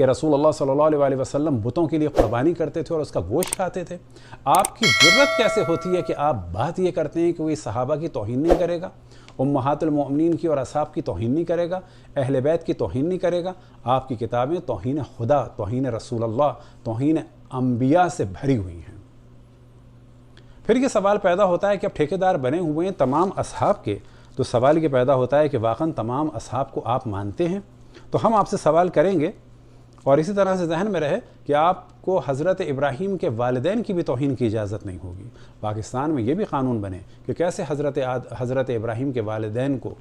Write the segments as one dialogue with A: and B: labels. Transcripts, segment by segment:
A: کہ رسول اللہ صلی اللہ علیہ وسلم بتوں کے لیے قربانی کرتے تھے اور اس کا گوشت کھاتے تھے؟ آپ کی جرت کیسے ہوتی ہے کہ آپ بات یہ کرتے ہیں کہ کوئی صحابہ کی توہین نہیں کرے گا، امہات المؤمنین کی اور اصحاب کی توہین نہیں کرے گا، اہل بیت کی توہین نہیں کرے گا؟ آپ کی کتابیں توہین خدا، توہین رسول اللہ، توہین انبیاء سے بھری ہوئی ہیں۔ پھر یہ سوال پیدا ہوتا ہے کہ اب ٹھیکیدار بنے ہوئے ہیں تمام اصحاب کے، تو سوال یہ پیدا ہوتا ہے کہ واقعاً تمام اصحاب کو آپ مانتے ہیں؟ تو ہم آپ سے سوال کریں گے، اور اسی طرح سے ذہن میں رہے کہ آپ کو حضرت ابراہیم کے والدین کی بھی توہین کی اجازت نہیں ہوگی۔ پاکستان میں یہ بھی قانون بنے کہ کیسے حضرت ابراہیم کے والدین کو،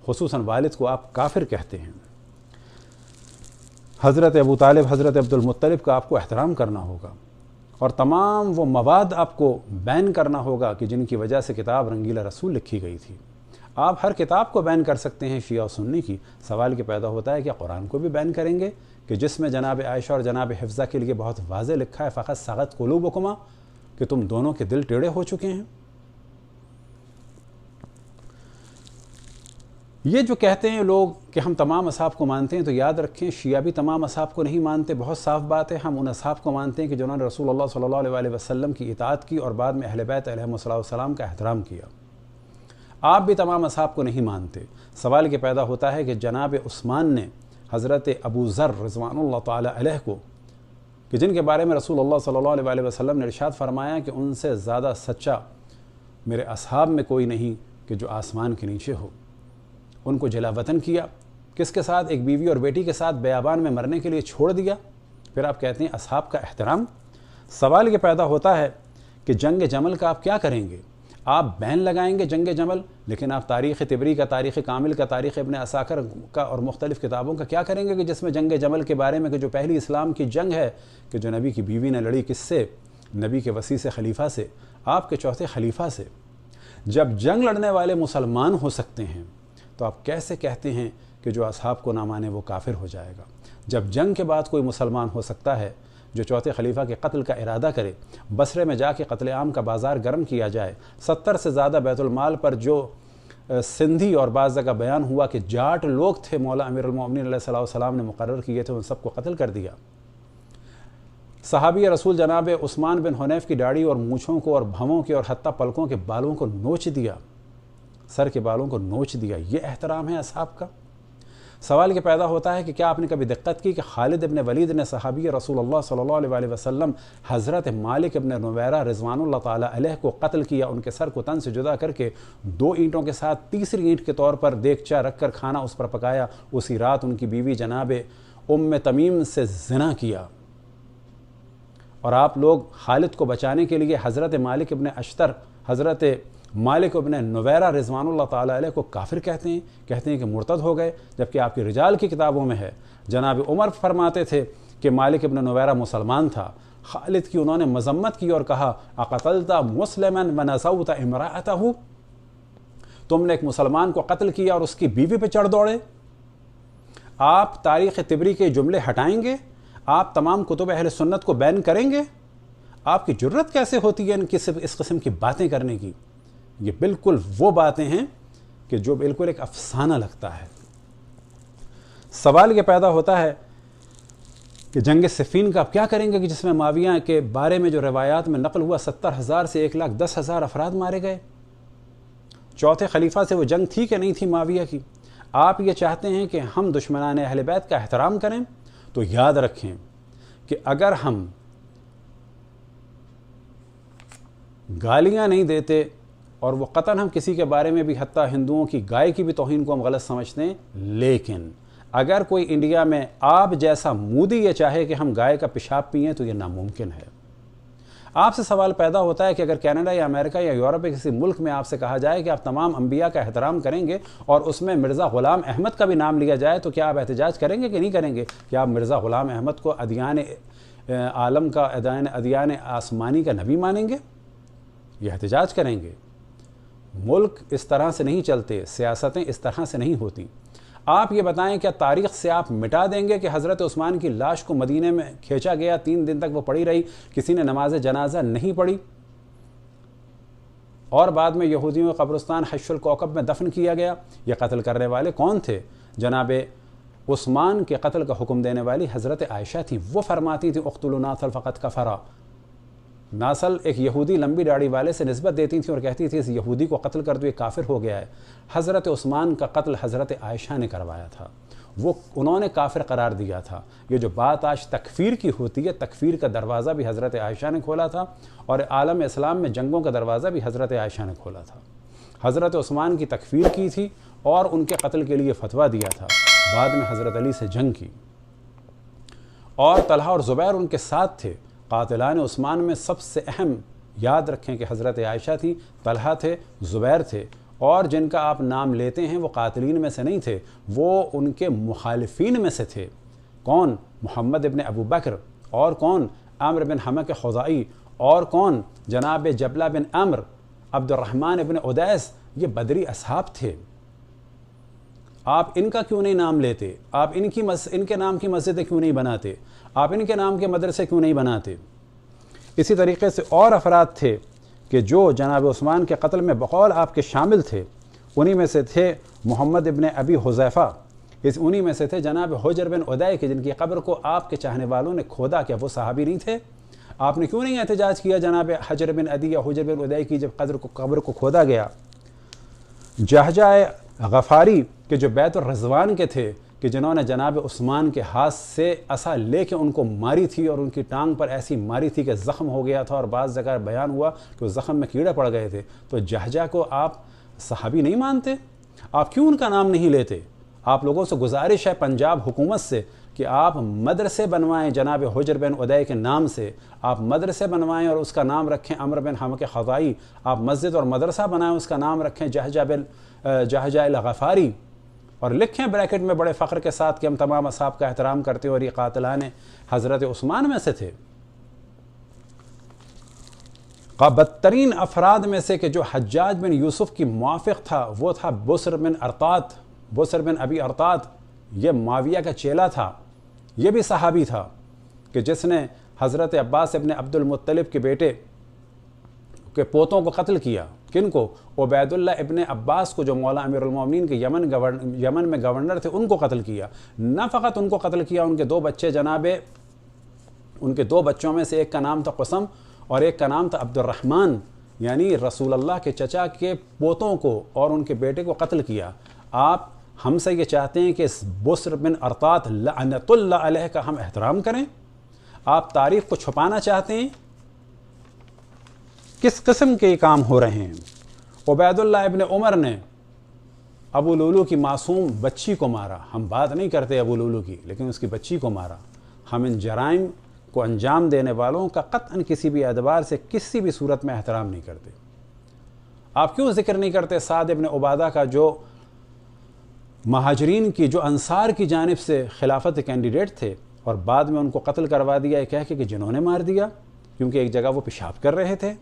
A: خصوصاً والد کو، آپ کافر کہتے ہیں۔ حضرت ابو طالب، حضرت عبد المطلب کا آپ کو احترام کرنا ہوگا، اور تمام وہ مواد آپ کو بین کرنا ہوگا کہ جن کی وجہ سے کتاب رنگیلا رسول لکھی گئی تھی۔ آپ ہر کتاب کو بین کر سکتے ہیں، شیعہ و سنی کی۔ سوال یہ پیدا ہوتا ہے کہ قرآن کو بھی بین کریں گے، کہ جس میں جناب عائشہ اور جناب حفظہ کے لیے بہت واضح لکھا ہے فقط سغت قلوبکما، کہ تم دونوں کے دل ٹیڑھے ہو چکے ہیں۔ یہ جو کہتے ہیں لوگ کہ ہم تمام اصحاب کو مانتے ہیں، تو یاد رکھیں شیعہ بھی تمام اصحاب کو نہیں مانتے۔ بہت صاف بات ہے، ہم ان اصحاب کو مانتے ہیں کہ جنہوں نے رسول اللہ صلی اللہ علیہ وسلم کی اطاعت کی اور بعد میں اہل بیت علیہم السلام کا احترام کیا۔ آپ بھی تمام اصحاب کو نہیں مانتے۔ سوال یہ پیدا ہوتا ہے کہ جناب عثمان نے حضرت ابو ذر رضوان اللہ تعالی علیہ کو، کہ جن کے بارے میں رسول اللہ صلی اللہ علیہ وسلم نے ارشاد فرمایا کہ ان سے زیادہ سچا میرے اصحاب میں کوئی نہیں کہ جو آسمان کے نیچے ہو، ان کو جلا وطن کیا، کس کے ساتھ؟ ایک بیوی اور بیٹی کے ساتھ بیابان میں مرنے کے لیے چھوڑ دیا۔ پھر آپ کہتے ہیں اصحاب کا احترام۔ سوال یہ پیدا ہوتا ہے کہ جنگ جمل کا آپ کیا کریں گے؟ آپ بین لگائیں گے جنگ جمل، لیکن آپ تاریخ طبری کا، تاریخ کامل کا، تاریخ ابن عساکر کا اور مختلف کتابوں کا کیا کریں گے کہ جس میں جنگ جمل کے بارے میں کہ جو پہلی اسلام کی جنگ ہے کہ جو نبی کی بیوی نے لڑی، کس سے؟ نبی کے وسیع سے خلیفہ سے، آپ کے چوتھے خلیفہ سے۔ جب جنگ لڑنے والے مسلمان ہو سکتے ہیں تو آپ کیسے کہتے ہیں کہ جو اصحاب کو نہ مانے وہ کافر ہو جائے گا؟ جب جنگ کے بعد کوئی مسلمان ہو سکتا ہے جو چوتھے خلیفہ کے قتل کا ارادہ کرے، بصرے میں جا کے قتل عام کا بازار گرم کیا جائے، 70 سے زیادہ بیت المال پر جو سندھی اور بعض جگہ بیان ہوا کہ جاٹ لوگ تھے مولا امیر المومنین علیہ السلام نے مقرر کیے تھے، ان سب کو قتل کر دیا۔ صحابی رسول جناب عثمان بن حنیف کی داڑھی اور مونچھوں کو اور بھووں کے اور حتیٰ پلکوں کے بالوں کو نوچ دیا، سر کے بالوں کو نوچ دیا۔ یہ احترام ہے اصحاب کا؟ سوال یہ پیدا ہوتا ہے کہ کیا آپ نے کبھی دقت کی کہ خالد ابن ولید نے صحابی رسول اللہ صلی اللہ علیہ وسلم حضرت مالک ابن نویرہ رضوان اللہ تعالی علیہ کو قتل کیا، ان کے سر کو تن سے جدا کر کے 2 اینٹوں کے ساتھ تیسری اینٹ کے طور پر دیگچہ رکھ کر کھانا اس پر پکایا، اسی رات ان کی بیوی جناب ام تمیم سے زنا کیا، اور آپ لوگ خالد کو بچانے کے لیے حضرت مالک ابن اشتر، حضرت مالک ابن نویرہ رضوان اللہ تعالی علیہ کو کافر کہتے ہیں کہ مرتد ہو گئے، جبکہ آپ کی رجال کی کتابوں میں ہے جناب عمر فرماتے تھے کہ مالک ابن نویرہ مسلمان تھا۔ خالد کی انہوں نے مذمت کی اور کہا اقتلت مسلما ونسوت امرأتہ، تم نے ایک مسلمان کو قتل کیا اور اس کی بیوی پہ چڑھ دوڑے۔ آپ تاریخ طبری کے جملے ہٹائیں گے؟ آپ تمام کتب اہل سنت کو بین کریں گے؟ آپ کی جرت کیسے ہوتی ہے اس قسم کی باتیں کرنے کی؟ یہ بالکل وہ باتیں ہیں کہ جو بالکل ایک افسانہ لگتا ہے۔ سوال یہ پیدا ہوتا ہے کہ جنگ صفین کا آپ کیا کریں گے کہ جس میں معاویہ کے بارے میں جو روایات میں نقل ہوا 70,000 سے 1,10,000 افراد مارے گئے۔ چوتھے خلیفہ سے وہ جنگ تھی کہ نہیں تھی معاویہ کی؟ آپ یہ چاہتے ہیں کہ ہم دشمنان اہل بیت کا احترام کریں؟ تو یاد رکھیں کہ اگر ہم گالیاں نہیں دیتے، اور وہ قطعاً ہم کسی کے بارے میں بھی حتیٰ ہندوؤں کی گائے کی بھی توہین کو ہم غلط سمجھتے ہیں، لیکن اگر کوئی انڈیا میں آپ جیسا مودی یہ چاہے کہ ہم گائے کا پیشاب پئیں تو یہ ناممکن ہے۔ آپ سے سوال پیدا ہوتا ہے کہ اگر کینیڈا یا امریکہ یا یورپ کے کسی ملک میں آپ سے کہا جائے کہ آپ تمام انبیاء کا احترام کریں گے اور اس میں مرزا غلام احمد کا بھی نام لیا جائے تو کیا آپ احتجاج کریں گے کہ نہیں کریں گے؟ کیا آپ مرزا غلام احمد کو ادیان عالم کا، ادیان آسمانی کا نبی مانیں گے؟ یہ احتجاج کریں گے؟ ملک اس طرح سے نہیں چلتے، سیاستیں اس طرح سے نہیں ہوتی۔ آپ یہ بتائیں کیا تاریخ سے آپ مٹا دیں گے کہ حضرت عثمان کی لاش کو مدینے میں کھینچا گیا، 3 دن تک وہ پڑی رہی، کسی نے نماز جنازہ نہیں پڑھی، اور بعد میں یہودیوں کے قبرستان حش الکوکب میں دفن کیا گیا؟ یہ قتل کرنے والے کون تھے؟ جناب عثمان کے قتل کا حکم دینے والی حضرت عائشہ تھیں. وہ فرماتی تھیں اقتلوا ناصل فقد کفر. ناصل ایک یہودی لمبی داڑھی والے سے نسبت دیتی تھیں اور کہتی تھی اس یہودی کو قتل کر دو، یہ کافر ہو گیا ہے. حضرت عثمان کا قتل حضرت عائشہ نے کروایا تھا، انہوں نے کافر قرار دیا تھا. یہ جو بات آج تکفیر کی ہوتی ہے، تکفیر کا دروازہ بھی حضرت عائشہ نے کھولا تھا، اور عالم اسلام میں جنگوں کا دروازہ بھی حضرت عائشہ نے کھولا تھا. حضرت عثمان کی تکفیر کی تھی اور ان کے قتل کے لیے فتویٰ دیا تھا. بعد میں حضرت علی سے جنگ کی، اور طلحہ اور زبیر ان کے ساتھ تھے. قاتلان عثمان میں سب سے اہم یاد رکھیں کہ حضرت عائشہ تھی، طلحہ تھے، زبیر تھے، اور جن کا آپ نام لیتے ہیں وہ قاتلین میں سے نہیں تھے، وہ ان کے مخالفین میں سے تھے. کون؟ محمد ابن ابو بکر، اور کون؟ عامر بن حمق خزاعی، اور کون؟ جناب جبلہ بن عمر، عبد الرحمن ابن عدیس. یہ بدری اصحاب تھے. آپ ان کا کیوں نہیں نام لیتے؟ آپ ان کے نام کی مسجدیں کیوں نہیں بناتے؟ آپ ان کے نام کے مدرسے کیوں نہیں بناتے؟ اسی طریقے سے اور افراد تھے کہ جو جناب عثمان کے قتل میں بقول آپ کے شامل تھے. انہی میں سے تھے محمد ابن ابی حذیفہ، انہی میں سے تھے جناب حجر بن عدی کہ جن کی قبر کو آپ کے چاہنے والوں نے کھودا. کیا وہ صحابی نہیں تھے؟ آپ نے کیوں نہیں احتجاج کیا جناب حجر بن عدی یا حجر بن عدی کی جب قبر کو کھودا گیا؟ جہجہ غفاری کہ جو بیت الرضوان کے تھے، کہ جنہوں نے جناب عثمان کے ہاتھ سے عصا لے کے ان کو ماری تھی، اور ان کی ٹانگ پر ایسی ماری تھی کہ زخم ہو گیا تھا، اور بعض جگہ بیان ہوا کہ اس زخم میں کیڑے پڑ گئے تھے. تو جہجہ کو آپ صحابی نہیں مانتے؟ آپ کیوں ان کا نام نہیں لیتے؟ آپ لوگوں سے گزارش ہے پنجاب حکومت سے کہ آپ مدرسے بنوائیں جناب حجر بن عدی کے نام سے. آپ مدرسے بنوائیں اور اس کا نام رکھیں عمر بن حمق خزاعی. آپ مسجد اور مدرسہ بنائیں، اس کا نام رکھیں جہجہ الغفاری، اور لکھیں بریکٹ میں بڑے فخر کے ساتھ کہ ہم تمام اصحاب کا احترام کرتے ہیں اور یہ قاتلان حضرت عثمان میں سے تھے. بدترین افراد میں سے کہ جو حجاج بن یوسف کی موافق تھا وہ تھا بسر بن ابی ارطات. یہ معاویہ کا چیلا تھا، یہ بھی صحابی تھا کہ جس نے حضرت عباس ابن عبد المطلب کے بیٹے کے پوتوں کو قتل کیا. کن کو؟ عبید اللہ ابن عباس کو، جو مولا امیر المومنین کے یمن میں گورنر تھے، ان کو قتل کیا. نہ فقط ان کو قتل کیا، ان کے دو بچے ان کے دو بچوں میں سے ایک کا نام تھا قسم اور ایک کا نام تھا عبد الرحمن، یعنی رسول اللہ کے چچا کے پوتوں کو اور ان کے بیٹے کو قتل کیا. آپ ہم سے یہ چاہتے ہیں کہ اس بسر بن ارطات لعنت اللہ علیہ کا ہم احترام کریں؟ آپ تاریخ کو چھپانا چاہتے ہیں؟ کس قسم کے کام ہو رہے ہیں؟ عبید اللہ ابن عمر نے ابو لولو کی معصوم بچی کو مارا. ہم بات نہیں کرتے ابو لولو کی، لیکن اس کی بچی کو مارا. ہم ان جرائم کو انجام دینے والوں کا قطعاً کسی بھی اعتبار سے کسی بھی صورت میں احترام نہیں کرتے. آپ کیوں ذکر نہیں کرتے سعد ابن عبادہ کا، جو مہاجرین کی، جو انصار کی جانب سے خلافت کینڈیڈیٹ تھے، اور بعد میں ان کو قتل کروا دیا یہ کہہ کے کہ جنہوں نے مار دیا کیونکہ ایک جگہ وہ پیشاب کر رہے تھے؟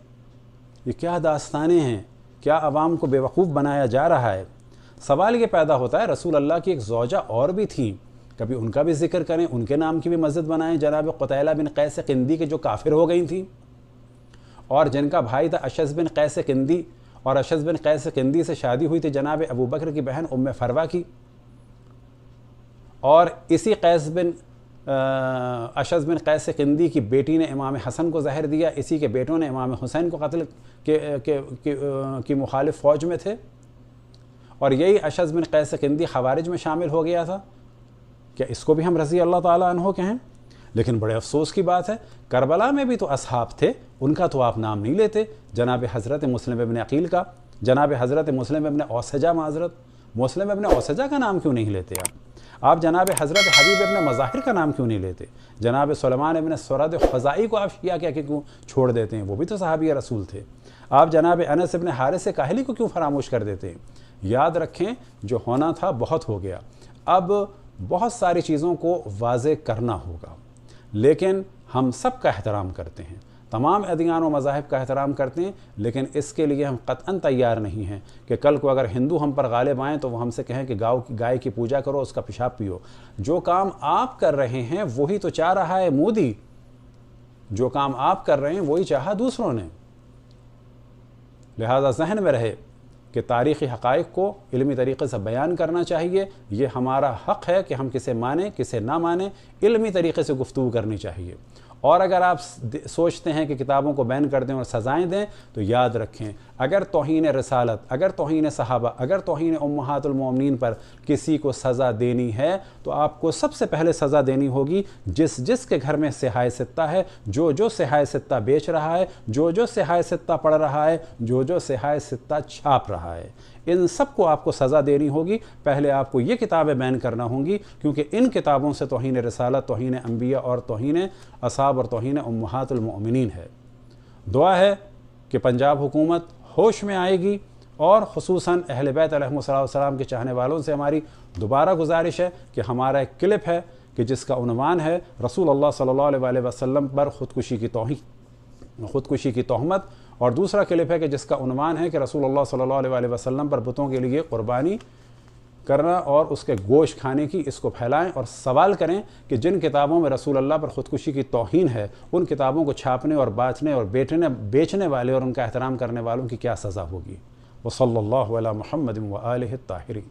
A: یہ کیا داستانیں ہیں؟ کیا عوام کو بیوقوف بنایا جا رہا ہے؟ سوال یہ پیدا ہوتا ہے رسول اللہ کی ایک زوجہ اور بھی تھیں، کبھی ان کا بھی ذکر کریں، ان کے نام کی بھی مسجد بنائیں. جناب قتیلہ بن قیس قندی کے جو کافر ہو گئی تھیں، اور جن کا بھائی تھا اشعث بن قیس قندی، اور اشعث بن قیس قندی سے شادی ہوئی تھی جناب ابو بکر کی بہن ام فروہ کی، اور اسی اشعث بن قیس قندی کی بیٹی نے امام حسن کو زہر دیا. اسی کے بیٹوں نے امام حسین کو قتل کی مخالف فوج میں تھے، اور یہی اشعث بن قیس قندی خوارج میں شامل ہو گیا تھا. کیا اس کو بھی ہم رضی اللہ تعالیٰ عنہ کہیں؟ لیکن بڑے افسوس کی بات ہے کربلا میں بھی تو اصحاب تھے، ان کا تو آپ نام نہیں لیتے. جناب حضرت مسلم ابن عقیل کا، جناب حضرت مسلم ابن اوسجہ، مسلم ابن اوسجہ کا نام کیوں نہیں لیتے آپ جناب حضرت حبیب ابن مظاہر کا نام کیوں نہیں لیتے؟ جناب سلیمان ابن سرد خزاعی کو آپ شیعہ کیا کہ کیوں چھوڑ دیتے ہیں؟ وہ بھی تو صحابی رسول تھے. آپ جناب انس ابن حارث کاہلی کو کیوں فراموش کر دیتے ہیں؟ یاد رکھیں جو ہونا تھا بہت ہو گیا. اب بہت ساری چیزوں کو واضح کرنا ہوگا، لیکن ہم سب کا احترام کرتے ہیں، تمام ادیان و مذاہب کا احترام کرتے ہیں، لیکن اس کے لیے ہم قطعاً تیار نہیں ہیں کہ کل کو اگر ہندو ہم پر غالب آئیں تو وہ ہم سے کہیں کہ گائے کی پوجا کرو، اس کا پیشاب پیو. جو کام آپ کر رہے ہیں وہی تو چاہ رہا ہے مودی، جو کام آپ کر رہے ہیں وہی چاہا دوسروں نے. لہذا ذہن میں رہے کہ تاریخی حقائق کو علمی طریقے سے بیان کرنا چاہیے، یہ ہمارا حق ہے کہ ہم کسے مانیں کسے نہ مانیں، علمی طریقے سے گفتگو کرنی چاہیے۔ اور اگر آپ سوچتے ہیں کہ کتابوں کو بین کر دیں اور سزائیں دیں تو یاد رکھیں، اگر توہین رسالت، اگر توہین صحابہ، اگر توہین امہات المومنین پر کسی کو سزا دینی ہے تو آپ کو سب سے پہلے سزا دینی ہوگی جس کے گھر میں صحائے ستہ ہے، جو صحائے ستہ بیچ رہا ہے، جو صحائے ستہ پڑھ رہا ہے، جو صحائے ستہ چھاپ رہا ہے، ان سب کو آپ کو سزا دینی ہوگی۔ پہلے آپ کو یہ کتابیں بین کرنا ہوں گی، کیونکہ ان کتابوں سے توہین رسالت، توہین انبیاء اور توہین اصحاب اور توہین امہات المؤمنین ہے۔ دعا ہے کہ پنجاب حکومت ہوش میں آئے گی، اور خصوصاً اہل بیت علیہم السلام کے چاہنے والوں سے ہماری دوبارہ گزارش ہے کہ ہمارا ایک کلپ ہے کہ جس کا عنوان ہے رسول اللہ صلی اللہ علیہ وسلم پر خودکشی کی تہمت، اور دوسرا کلپ ہے کہ جس کا عنوان ہے کہ رسول اللہ صلی اللہ علیہ وسلم پر بتوں کے لیے قربانی کرنا اور اس کے گوشت کھانے کی، اس کو پھیلائیں اور سوال کریں کہ جن کتابوں میں رسول اللہ پر خودکشی کی توہین ہے ان کتابوں کو چھاپنے اور بانٹنے اور بیچنے والے اور ان کا احترام کرنے والوں کی کیا سزا ہوگی۔ وصلی اللہ علی محمد و آلہ الطاہرین۔